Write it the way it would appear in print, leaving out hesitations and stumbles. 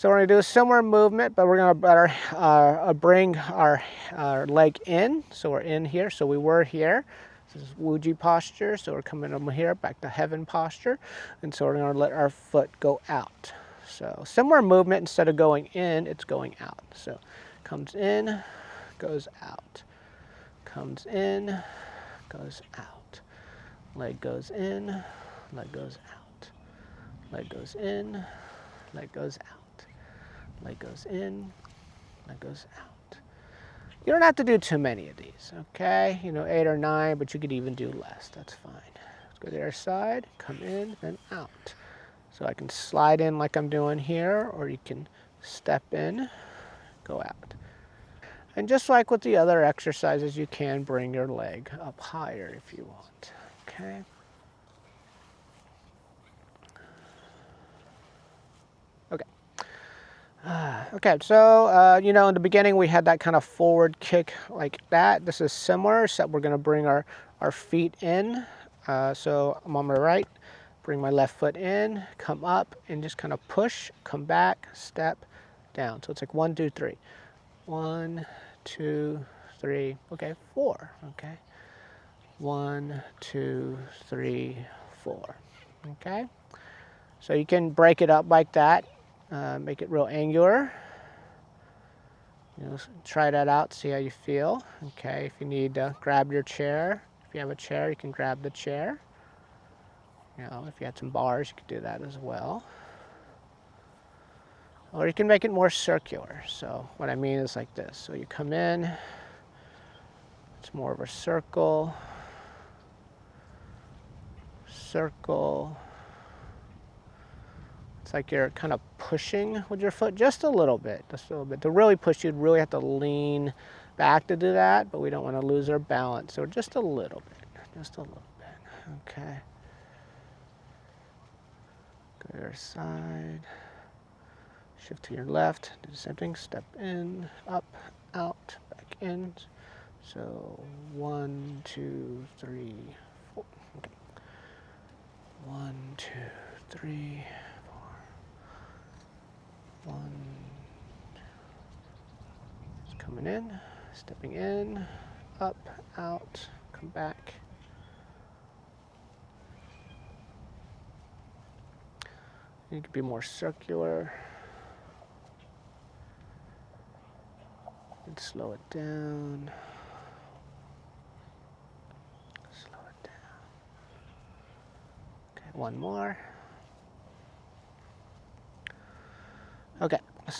So we're going to do a similar movement, but we're going to bring our leg in. So we're in here. So we were here. This is Wuji posture. So we're coming over here, back to heaven posture. And so we're going to let our foot go out. So similar movement, instead of going in, it's going out. So comes in, goes out. Comes in, goes out. Leg goes in, leg goes out. Leg goes in, leg goes out. Leg goes in, leg goes out. You don't have to do too many of these, okay? 8 or 9, but you could even do less. That's fine. Let's go to the other side, come in, and out. So I can slide in like I'm doing here, or you can step in, go out. And just like with the other exercises, you can bring your leg up higher if you want, okay? Okay, so, in the beginning we had that kind of forward kick like that. This is similar, except we're going to bring our feet in. So I'm on my right, bring my left foot in, come up, and just kind of push, come back, step, down. So it's like 1, 2, 3. 1, 2, 3, okay, 4, okay. 1, 2, 3, 4, okay. So you can break it up like that, make it real angular. Try that out, see how you feel. Okay, if you need to grab your chair, if you have a chair, you can grab the chair. If you had some bars, you could do that as well. Or you can make it more circular. So what I mean is like this. So you come in, it's more of a circle, circle. It's like you're kind of pushing with your foot just a little bit, just a little bit. To really push, you'd really have to lean back to do that, but we don't want to lose our balance. So just a little bit, just a little bit, okay. Go to your side, shift to your left, do the same thing, step in, up, out, back in. So 1, 2, 3, 4, okay. 1, 2, 3, 4. 1, coming in, stepping in, up, out, come back. You could be more circular. And slow it down. Slow it down. Okay, one more. Okay,